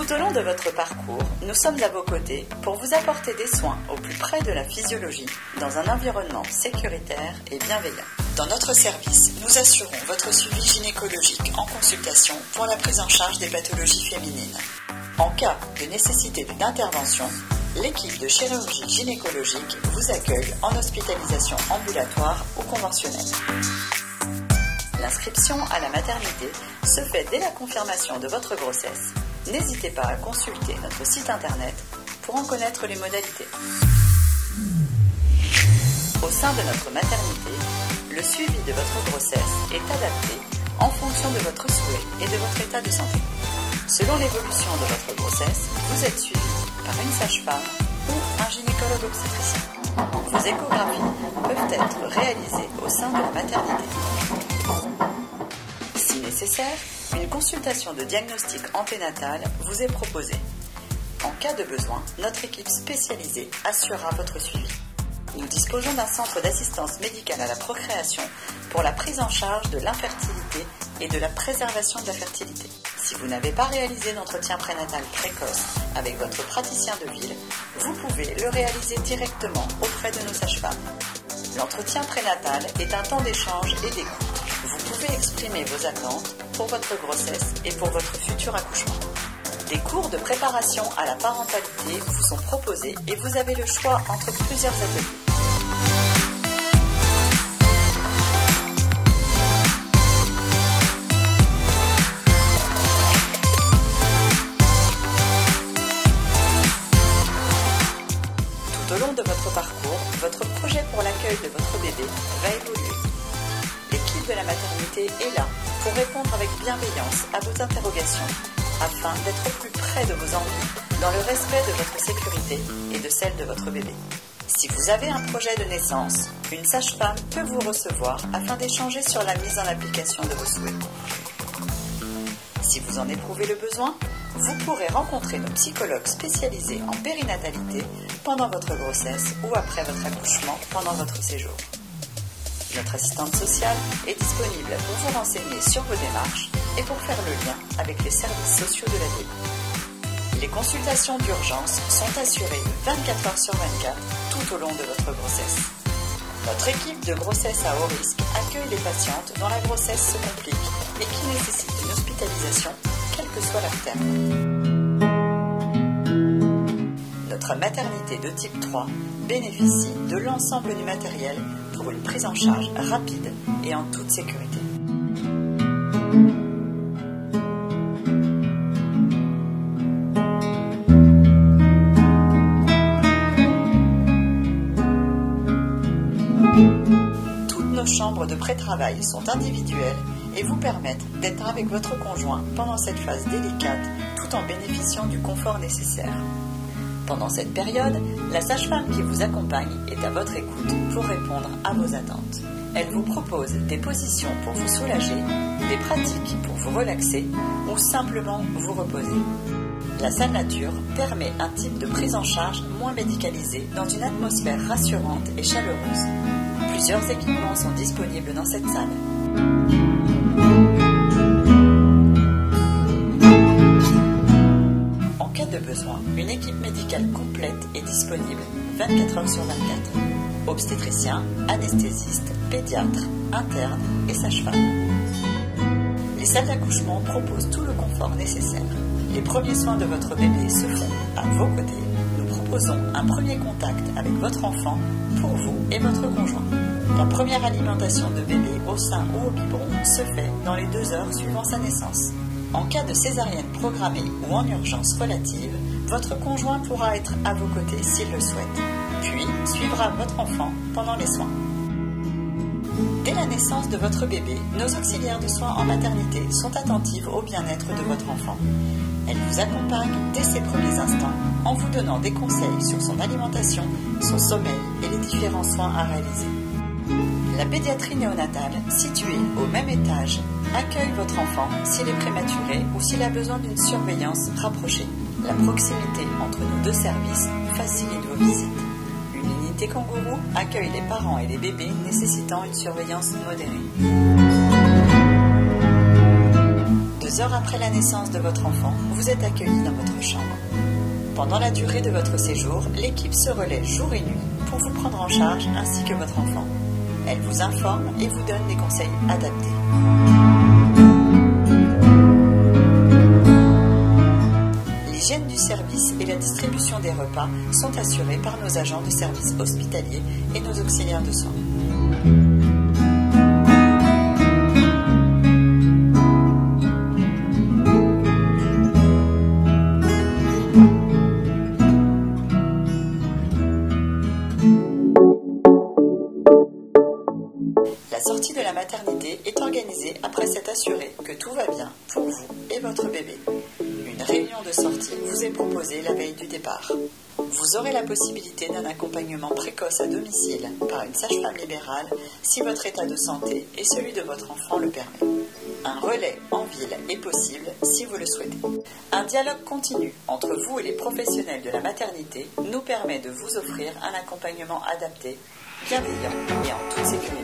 Tout au long de votre parcours, nous sommes à vos côtés pour vous apporter des soins au plus près de la physiologie, dans un environnement sécuritaire et bienveillant. Dans notre service, nous assurons votre suivi gynécologique en consultation pour la prise en charge des pathologies féminines. En cas de nécessité d'une intervention, l'équipe de chirurgie gynécologique vous accueille en hospitalisation ambulatoire ou conventionnelle. L'inscription à la maternité se fait dès la confirmation de votre grossesse. N'hésitez pas à consulter notre site internet pour en connaître les modalités. Au sein de notre maternité, le suivi de votre grossesse est adapté en fonction de votre souhait et de votre état de santé. Selon l'évolution de votre grossesse, vous êtes suivi par une sage-femme ou un gynécologue obstétricien. Vos échographies peuvent être réalisées au sein de la maternité. Si nécessaire, une consultation de diagnostic anténatal vous est proposée. En cas de besoin, notre équipe spécialisée assurera votre suivi. Nous disposons d'un centre d'assistance médicale à la procréation pour la prise en charge de l'infertilité et de la préservation de la fertilité. Si vous n'avez pas réalisé d'entretien prénatal précoce avec votre praticien de ville, vous pouvez le réaliser directement auprès de nos sages-femmes. L'entretien prénatal est un temps d'échange et d'écoute. Vous pouvez exprimer vos attentes pour votre grossesse et pour votre futur accouchement. Des cours de préparation à la parentalité vous sont proposés et vous avez le choix entre plusieurs ateliers. Tout au long de votre parcours, votre projet pour l'accueil de votre bébé va évoluer. L'équipe de la maternité est là pour répondre avec bienveillance à vos interrogations afin d'être au plus près de vos envies dans le respect de votre sécurité et de celle de votre bébé. Si vous avez un projet de naissance, une sage-femme peut vous recevoir afin d'échanger sur la mise en application de vos souhaits. Si vous en éprouvez le besoin, vous pourrez rencontrer nos psychologues spécialisés en périnatalité pendant votre grossesse ou après votre accouchement pendant votre séjour. Notre assistante sociale est disponible pour vous renseigner sur vos démarches et pour faire le lien avec les services sociaux de la ville. Les consultations d'urgence sont assurées 24 heures sur 24 tout au long de votre grossesse. Notre équipe de grossesse à haut risque accueille les patientes dont la grossesse se complique et qui nécessitent une hospitalisation, quel que soit leur terme. Notre maternité de type 3 bénéficie de l'ensemble du matériel pour une prise en charge rapide et en toute sécurité. Toutes nos chambres de pré-travail sont individuelles et vous permettent d'être avec votre conjoint pendant cette phase délicate tout en bénéficiant du confort nécessaire. Pendant cette période, la sage-femme qui vous accompagne est à votre écoute pour répondre à vos attentes. Elle vous propose des positions pour vous soulager, des pratiques pour vous relaxer ou simplement vous reposer. La salle nature permet un type de prise en charge moins médicalisée dans une atmosphère rassurante et chaleureuse. Plusieurs équipements sont disponibles dans cette salle. En cas de besoin, une équipe médicale complète est disponible 24 heures sur 24. Obstétriciens, anesthésistes, pédiatres, internes et sages-femmes. Les salles d'accouchement proposent tout le confort nécessaire. Les premiers soins de votre bébé se font à vos côtés. Nous proposons un premier contact avec votre enfant pour vous et votre conjoint. La première alimentation de bébé au sein ou au biberon se fait dans les 2 heures suivant sa naissance. En cas de césarienne programmée ou en urgence relative, votre conjoint pourra être à vos côtés s'il le souhaite, puis suivra votre enfant pendant les soins. Dès la naissance de votre bébé, nos auxiliaires de soins en maternité sont attentives au bien-être de votre enfant. Elles vous accompagnent dès ses premiers instants en vous donnant des conseils sur son alimentation, son sommeil et les différents soins à réaliser. La pédiatrie néonatale, située au même étage, accueille votre enfant s'il est prématuré ou s'il a besoin d'une surveillance rapprochée. La proximité entre nos 2 services facilite vos visites. Une unité kangourou accueille les parents et les bébés nécessitant une surveillance modérée. 2 heures après la la naissance de votre enfant, vous êtes accueilli dans votre chambre. Pendant la durée de votre séjour, l'équipe se relaie jour et nuit pour vous prendre en charge ainsi que votre enfant. Elle vous informe et vous donne des conseils adaptés. L'hygiène du service et la distribution des repas sont assurés par nos agents de service hospitalier et nos auxiliaires de soins. La sortie de la maternité est organisée après s'être assuré que tout va bien pour vous et votre bébé. Une réunion de sortie vous est proposée la veille du départ. Vous aurez la possibilité d'un accompagnement précoce à domicile par une sage-femme libérale si votre état de santé et celui de votre enfant le permet. Un relais en ville est possible si vous le souhaitez. Un dialogue continu entre vous et les professionnels de la maternité nous permet de vous offrir un accompagnement adapté, bienveillant et en toute sécurité.